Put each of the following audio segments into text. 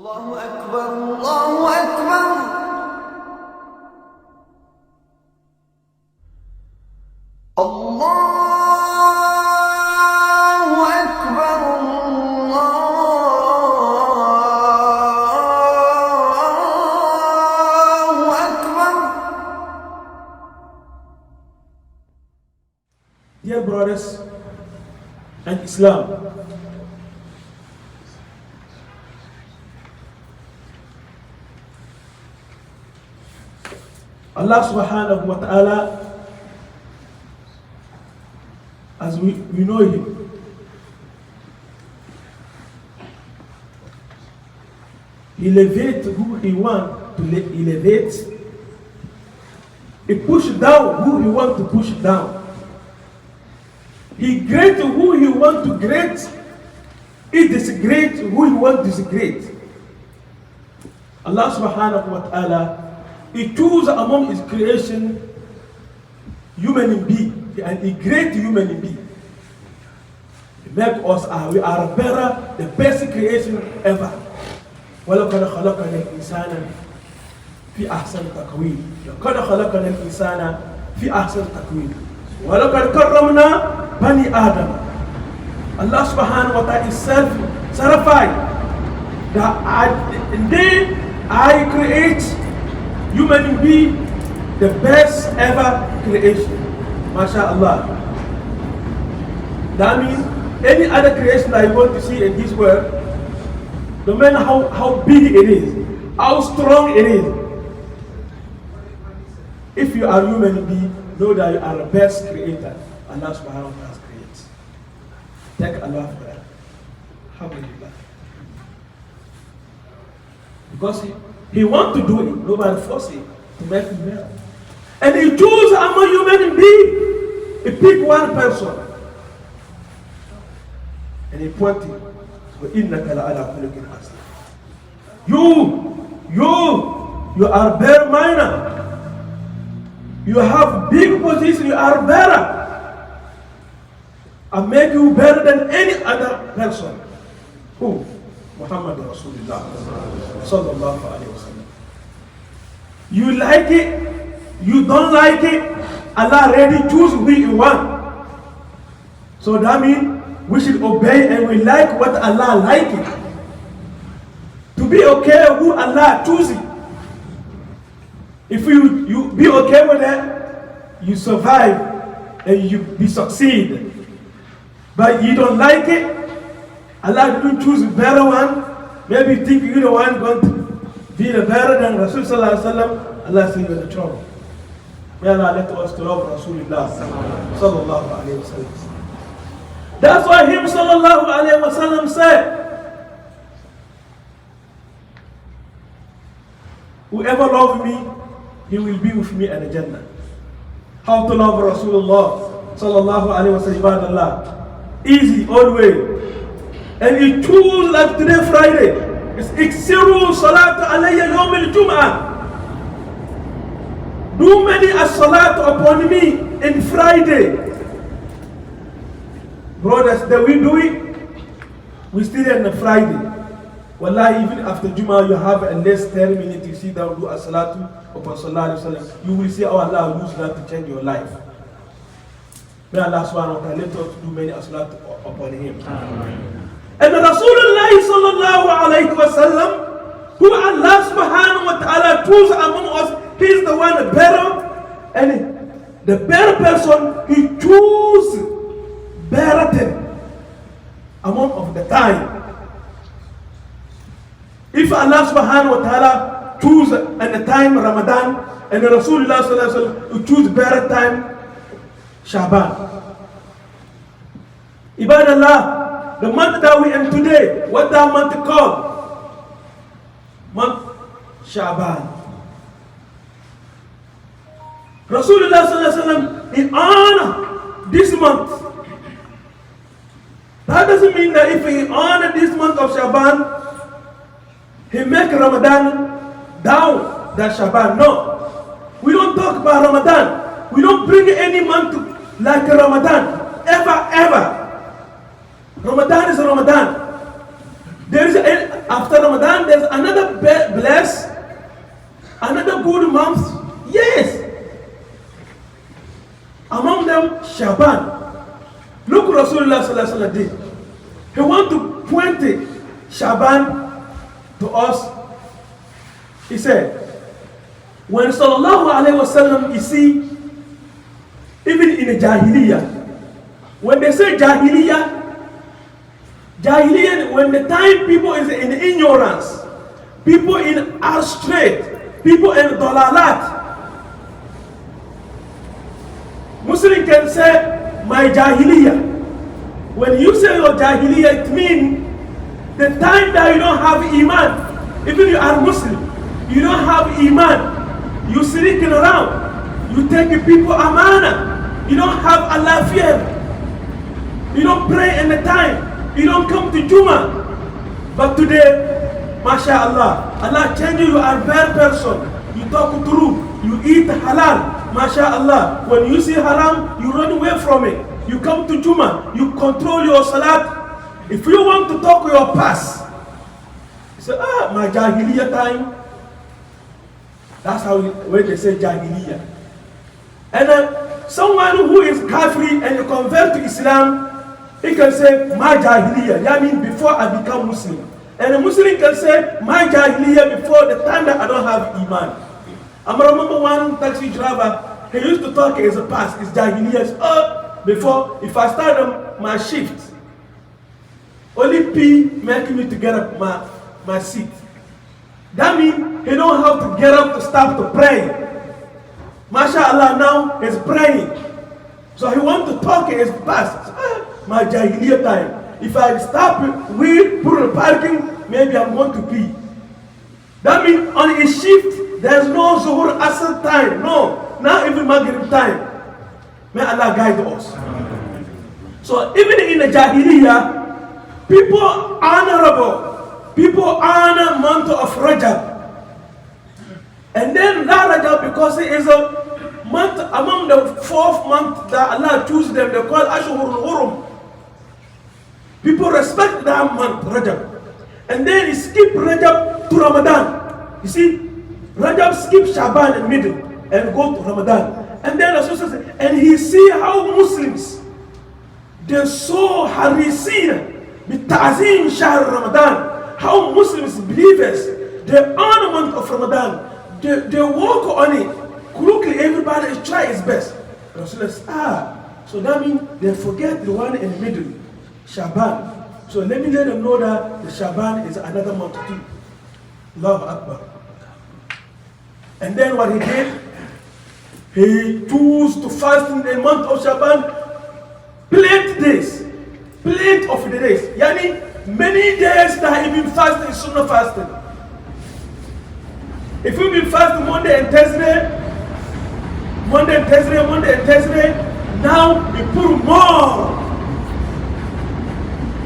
الله أكبر الله أكبر الله أكبر الله أكبر. Dear brothers and Islam, Allah subhanahu wa ta'ala, as we know him, he elevates who he wants to elevate, he pushes down who he wants to push down, he great who he wants to great, he disgrace who he wants to disgrace. Allah subhanahu wa ta'ala, he chose among his creation human being, and a great human being. He make us, we are better, the best creation ever. وَلَقَدْ خَلَقَنَا الْإِنسَانَ فِي أَحْسَنِ تَقْوِيمٍ لَقَدْ خَلَقَنَا الْإِنسَانَ فِي أَحْسَنِ تَقْوِيمٍ وَلَقَدْ كَرَّمْنَا بَنِي آدَمَ. Allah subhanahu wa ta'ala is self-certified that I create human being the best ever creation. MashaAllah. That means any other creation that you want to see in this world, no matter how big it is, how strong it is, if you are human being, know that you are the best creator Allah subhanahu wa ta'ala creates. Thank Allah for that. Alhamdulillah. Because he wants to do it, nobody force him to make him better. And he chose among human beings. He picked one person and he pointed. You are better minor. You have big position, you are better. I make you better than any other person. Who? Muhammad Rasulullah sallallahu alaihi wasallam. You like it, you don't like it, Allah already choose who you want. So that means we should obey and we like what Allah like it. To be okay who Allah chooses. If you be okay with that, you survive and you be succeed. But you don't like it, Allah didn't choose a better one. Maybe you think you're the one going to be the better than Rasul sallallahu alaihi wasallam. Allah says you're in trouble. May Allah let us to love Rasulullah sallallahu alaihi wasallam. That's why him sallallahu alaihi wasallam said, whoever loves me, he will be with me in the Jannah. How to love Rasulullah sallallahu alaihi wasallam? Easy, always. And he choose like today Friday. It's iksiru salat alayya yawm al-jum'ah. Do many as salat upon me in Friday. Brothers, that we do it, we still on the Friday. Wallahi, even after Jum'ah, you have at least 10 minutes to sit down, do a salatu upon sallallahu alayhi wa sallam. You will see how Allah will use that to change your life. May Allah subhanahu wa ta'ala let us do many as-salatu upon him. Amen. And Rasulullah sallallahu alayhi wa sallam, who Allah subhanahu wa ta'ala chose among us, he is the one better, and the better person, he chose better than among of the time. If Allah subhanahu wa ta'ala choose at the time Ramadan, and Rasulullah sallallahu alayhi wa sallam, he choose better time Sha'ban. Ibadallah, the month that we in today, what that month called? Month Sha'ban. Rasulullah sallallahu alaihi wasallam, he honor this month. That doesn't mean that if he honor this month of Sha'ban, he make Ramadan down that Sha'ban. No. We don't talk about Ramadan. We don't bring any month like Ramadan. Ever. Ramadan is Ramadan. There is after Ramadan, there's another bless, another good month. Yes. Among them, Sha'ban. Look what Rasulullah sallallahu alaihi wasallam did. He want to point Sha'ban to us. He said, when sallallahu alaihi wasallam, you see, even in the Jahiliyyah, when they say Jahiliyyah, when the time people is in ignorance, people in astray, people in dalalat, Muslim can say, my Jahiliyyah. When you say your Jahiliyyah, it means the time that you don't have Iman. Even you are Muslim, you don't have Iman. You sneaking around, you take people amana, you don't have Allah fear, you don't pray in the time, you don't come to Juma. But today, MashaAllah, Allah change you, you are a bad person, you talk true, you eat halal. MashaAllah, when you see haram, you run away from it. You come to Juma, you control your salat. If you want to talk your past, you say, my Jahiliyyah time. That's how when they say Jahiliyyah. And someone who is kafir and you convert to Islam, he can say, my Jahiliyyah. That means before I become Muslim. And a Muslim can say, my Jahiliyyah before the time that I don't have Iman. I remember one taxi driver, he used to talk as a past, his Jahiliyyah. Before, if I start my shift, only P making me to get up my seat. That means he don't have to get up to start to pray. MashaAllah, now he's praying. So he want to talk in his past. My Jahiliyyah time. If I stop we put in parking, maybe I'm going to pee. That means on his shift, there's no Zuhur Asr time. No, not even Maghrib time. May Allah guide us. So even in the Jahiliyyah, people honorable. People honor month of Rajab. And then that Rajab, because it is a month among the 4th month that Allah chooses them, they call Ashhurul Hurum. People respect that month, Rajab. And then he skip Rajab to Ramadan. You see, Rajab skip Sha'ban in middle and go to Ramadan. And then and he see how Muslims, they're so harisin with ta'zim shahr Ramadan. How Muslims, believers, the ornament of Ramadan, they work on it. Quickly, everybody is try his best. Rasulullah so that means they forget the one in the middle, Sha'ban. So let me let them know that the Sha'ban is another month too. Allahu Akbar. And then what he did, he chose to fast in the month of Sha'ban, plenty days, plenty of the days. Yani, many days that you've been fasting is sunnah fasting. If you've been fasting Monday and Thursday, now you put more.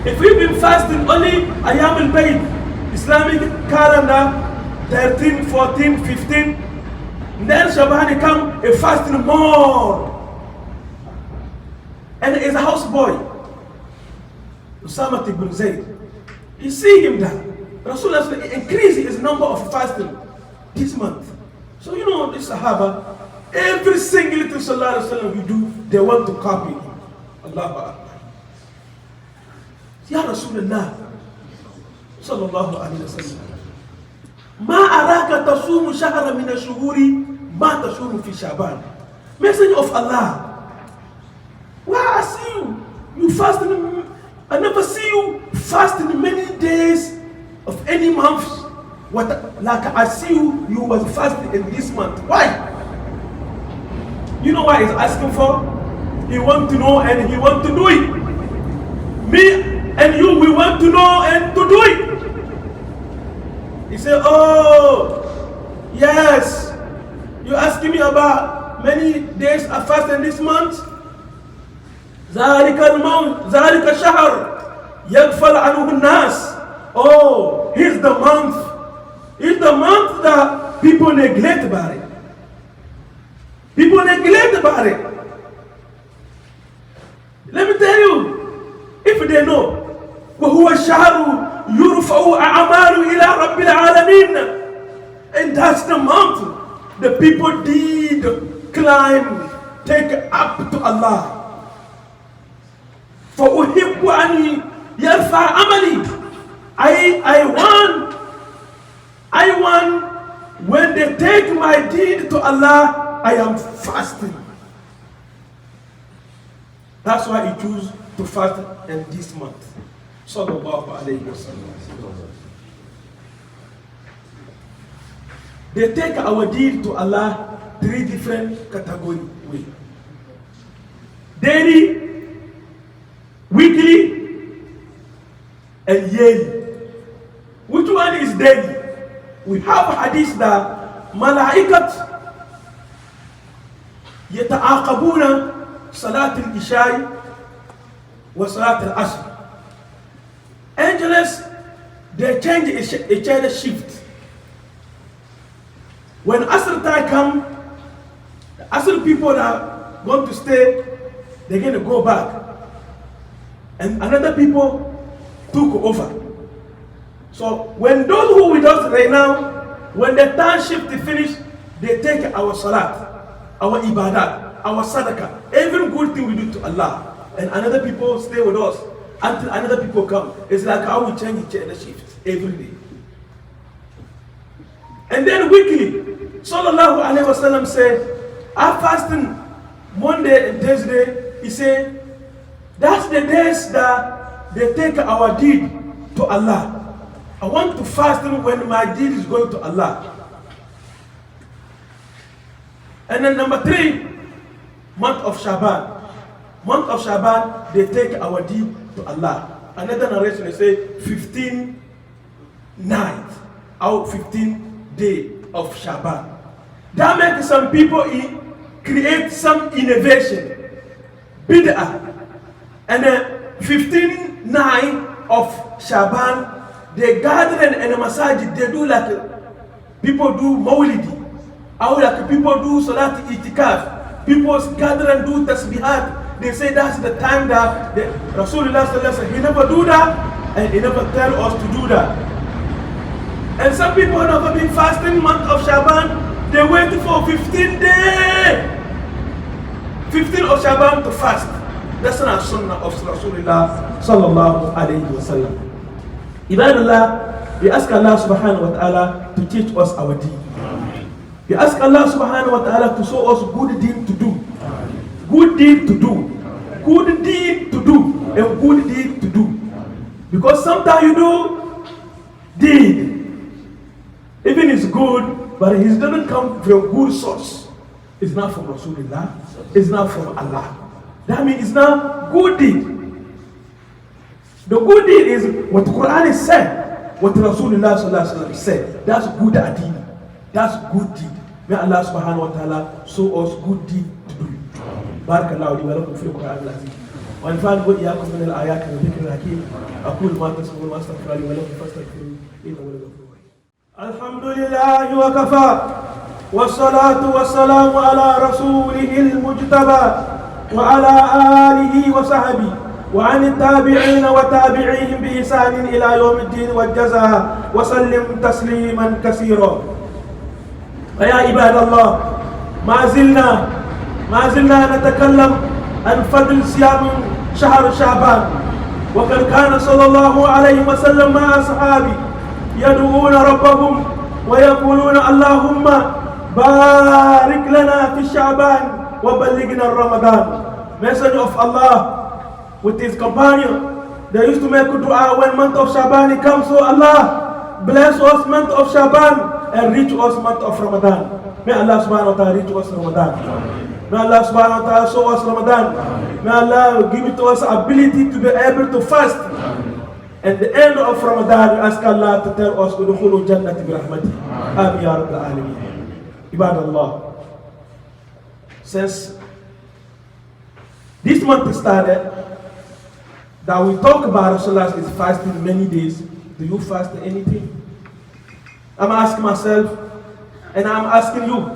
If you've been fasting only Ayam al-Bayt, Islamic calendar, 13, 14, 15, then Sha'ban come a fasting more. And is a houseboy, Usama ibn Zayd. You see him there. Rasulullah increased his number of fasting this month. So you know this Sahaba, every single thing Sallallahu Alaihi Wasallam we do, they want to copy him. Allahu Akbar. Ya Rasulullah Sallallahu Alaihi Wasallam, Ma araka tasumu shahra min ash-shuhuri ma tasumu fi Sha'ban. Messenger of Allah, why I see you fasting. I never see you fasting many days of any month. Like I see you was fasting in this month. Why? You know what he's asking for? He want to know and he want to do it. Me and you, we want to know and to do it. He said, oh, yes. You asking me about many days I fast in this month? ذلك الشهر يغفل عنه الناس. Oh, here's the month. It's the month that people neglect about it. People neglect about it. Let me tell you, if they know, وهو الشهر يرفع أعمال Rabbil Alameen. And that's the mountain the people did climb, take up to Allah. فَأُحِبُّ أَنْ يَرْفَعَ عَمَلِي. I want when they take my deed to Allah, I am fasting. That's why he chose to fast in this month. Sallallahu alayhi wa sallam. They take our deed to Allah 3 different categories. Daily, weekly, and yearly. Which one is daily? We have a hadith that Malaikat يتعاقبون صلاة العشاء وصلاة العصر. Angels, they change each other shift. When Asr time come, the Asr people that want to stay, they're going to go back. And another people took over. So when those who with us right now, when the time shift is finished, they take our salat, our ibadat, our sadaqah, every good thing we do to Allah. And another people stay with us until another people come. It's like how we change each other shift every day. And then weekly, Sallallahu Alaihi Wasallam said, our fasting Monday and Thursday, he said, that's the days that they take our deed to Allah. I want to fast when my deed is going to Allah. And then number 3, month of Sha'ban. Month of Sha'ban, they take our deed to Allah. Another narration, they say 15 night or 15 day of Sha'ban. That makes some people create some innovation, bid'ah. And then 15 night of Sha'ban, they gather in a Masjid, they do like people do Mawlidi, or like people do Salat Itikaf, people gather and do Tasbihat. They say that's the time that Rasulullah sallallahu alaihi wasallam, he never do that, and he never tell us to do that. And some people have never been fasting month of Sha'ban, they wait for 15 days, 15 of Sha'ban to fast. That's not a sunnah of Rasulullah sallallahu alayhi wa sallam. Ibadallah, we ask Allah subhanahu wa ta'ala to teach us our deen. We ask Allah subhanahu wa ta'ala to show us good deed to do. Good deed to do. Good deed to do. And good deed to do. Because sometimes you do deed. Even it's good, but it doesn't come from good source. It's not from Rasulullah. It's not from Allah. That means it's not good deed. The good deed is what the Quran is said, what Rasulullah sallallahu alaihi wasallam said. That's good deed. That's good deed. May Allah subhanahu wa ta'ala show us good deed to do. Barakallahu li wa lakum fil Quran al-azim. Wa anfa'ani wa iyyakum min al-ayati wa dhikri al-hakim. Aqulu ma tasma'un wa astaghfiru li wa lakum fastaghfiruhu innahu huwal ghafurur rahim. Alhamdulillah wa kafa. Wassalatu wassalamu ala rasulihil mujtaba wa ala alihi wa sahbihi. وعن التابعين وتابعيهم بإحسان إلى يوم الدين والجزاء وسلم تسليما كثيرا. فيا عباد الله، ما زلنا نتكلم عن فضل صيام شهر شعبان. وقد كان صلى الله عليه وسلم مع أصحابه يدعون ربهم ويقولون اللهم بارك لنا في شعبان وبلغنا رمضان. Messenger of Allah with his companion, they used to make a dua when month of Sha'ban comes. So Allah bless us month of Sha'ban and reach us month of Ramadan. May Allah subhanahu wa ta'ala reach us Ramadan. May Allah subhanahu wa ta'ala show us Ramadan. May Allah give it to us ability to be able to fast. At the end of Ramadan, we ask Allah to tell us udkhulu jannati bi rahmati. Amin ya rabbal alamin. Ibadallah. Since this month started, that we talk about Rasulullah is fasting many days. Do you fast anything? I'm asking myself, and I'm asking you.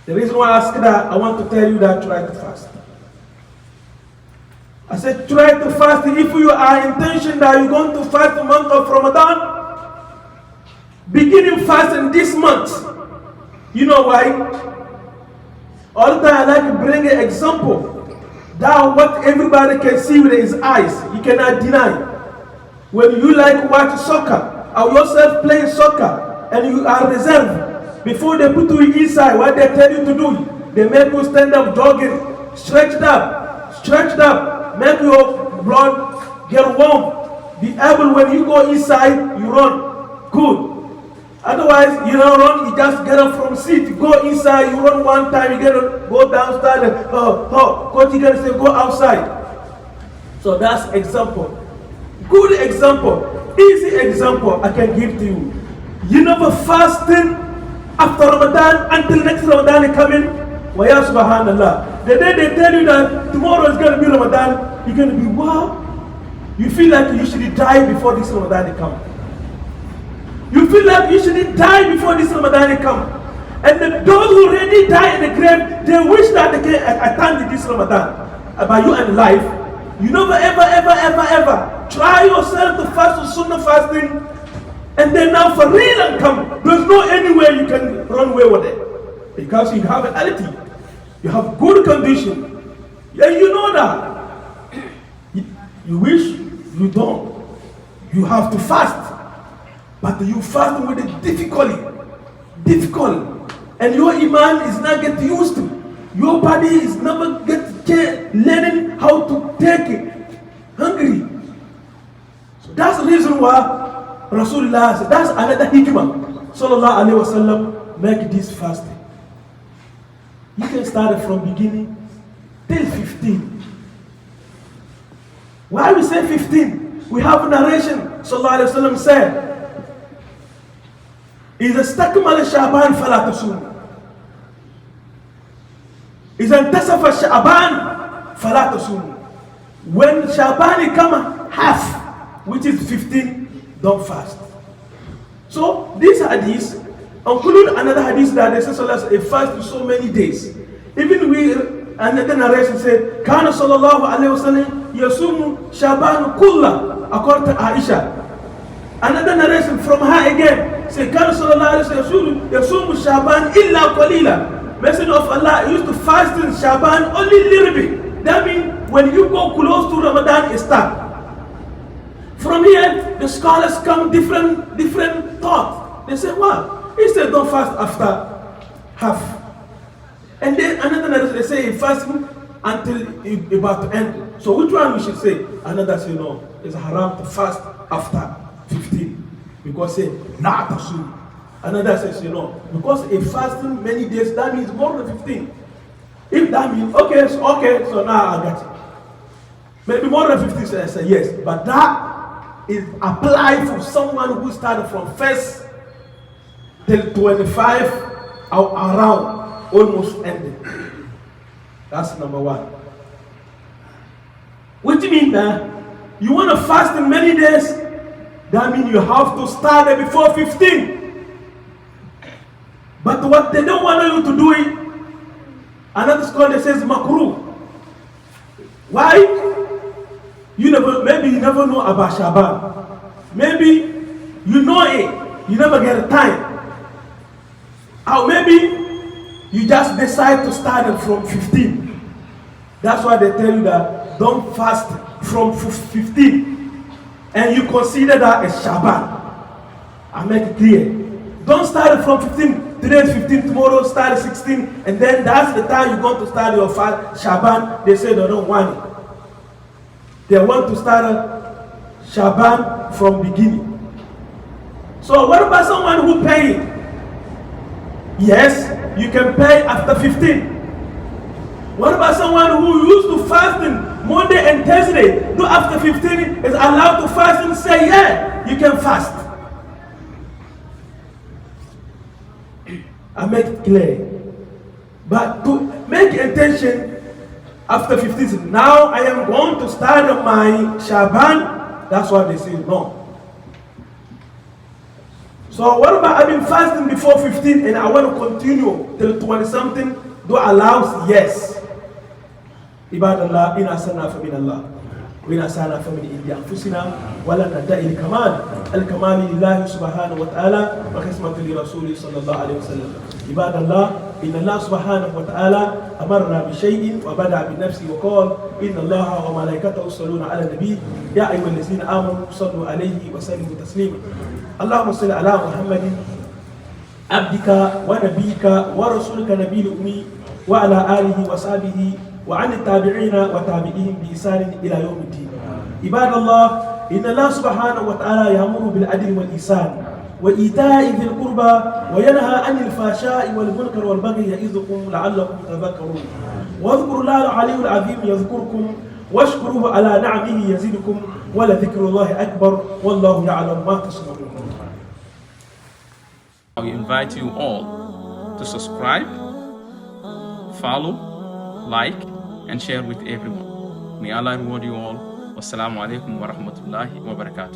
The reason why I ask that, I want to tell you that try to fast. I said try to fast. If you are intention that you're going to fast the month of Ramadan, beginning fasting this month. You know why? All the time I like to bring an example. That what everybody can see with his eyes, you cannot deny. When you like watch soccer, or yourself playing soccer, and you are reserved, before they put you inside, what they tell you to do, they make you stand up jogging, stretched up, make your blood get warm. Be able, when you go inside, you run. Good. Otherwise, you don't run, you just get up from seat, you go inside, you run one time, you go downstairs, and coach, you say go outside. So that's example. Good example, easy example I can give to you. You never fasting after Ramadan until next Ramadan is coming. Wa ya subhanallah. The day they tell you that tomorrow is going to be Ramadan, you're going to be wow. You feel like you should die before this Ramadan comes. You feel like you should die before this Ramadan comes. And those who already die in the grave, they wish that they can attend this Ramadan. About you and life, you never ever try yourself to fast or sunnah fasting, and then now for real and come. There's no any way you can run away with it. Because you have reality. You have good condition. Yeah, you know that. You wish, you don't. You have to fast. But you fast with it difficult, and your iman is not get used to. Your body is never learning how to take it. Hungry. So that's the reason why Rasulullah said, that's another hikmah. Sallallahu Alaihi Wasallam make this fasting. You can start from beginning till 15. Why we say 15? We have a narration. Sallallahu Alaihi Wasallam said, إذا استكمل شعبان فلا تصوم. إذا انتصف شعبان فلا تصوم. When Sha'ban come half, which is 15, don't fast. So this hadith include another hadith that they say a fast for so many days. Even we another narration said, كان صلى الله عليه وسلم يصوم شعبان كله, according to Aisha. Another narration from her again, say, كان صلى الله عليه وسلم يصوم شعبان إلا قليلا. Messenger of Allah used to fast in Sha'ban only a little bit. That means when you go close to Ramadan, it starts. From here, the scholars come different thoughts. They say, wow, he said don't fast after half. And then another narration, they say fasting until it's about to end. So which one we should say? Another say no, it's haram to fast after 15, because say not assume. Another says because a fasting many days, that means more than 15. If that means okay, so now I got it. Maybe more than 15, so I say yes, but that is applied for someone who started from first till 25 or around, almost ended. That's number one. Which means that you want to fast in many days. That means you have to start it before 15. But what they don't want you to do it, another scholar says makruh. Why? Maybe you never know about Sha'ban. Maybe you know it, you never get a time. Or maybe you just decide to start it from 15. That's why they tell you that don't fast from 15. And you consider that as Sha'ban. I make it clear. Don't start from 15. Today is 15, tomorrow start at 16, and then that's the time you're going to start your fast Sha'ban. They say they don't want it. They want to start Sha'ban from beginning. So what about someone who pays? Yes, you can pay after 15. What about someone who used to fasting Monday and Thursday? Do after 15 is allowed to fast and say, yeah, you can fast. I make it clear. But to make intention after 15, now I am going to start my Sha'ban. That's what they say, no. So what about I've been fasting before 15 and I want to continue till 20 something? Do allows? Yes. Ibadallah, in asana fa min Allah. وإن أسأنا فمن عند أنفسنا ولا ندعي الكمال لله سبحانه وتعالى وخدمة لرسوله صلى الله عليه وسلم. عباد الله، إن الله سبحانه وتعالى أمرنا بشيء وبدأ بنفسه وقال: إن الله وملائكته يصلون على النبي يا أيها الذين آمنوا صلوا عليه وسلموا تسليما. اللهم صل على محمد عبدك ونبيك ورسولك نبي الأمي وعلى آله وصحبه وعن التابعين وتابعيهم بإحسان إلى يوم الدين. عباد الله، إن الله سبحانه وتعالى يأمر بالعدل والإحسان وإيتاء ذي القربى وينهى عن الفحشاء والمنكر والبغي يعظكم لعلكم تذكرون. واذكروا الله العلي العظيم يذكركم واشكروه على نعمه يزدكم ولذكر الله أكبر والله يعلم ما تصنعون. We invite you all to subscribe, follow, like, and share with everyone. May Allah reward you all. Wassalamu alaikum wa rahmatullahi wa barakatuh.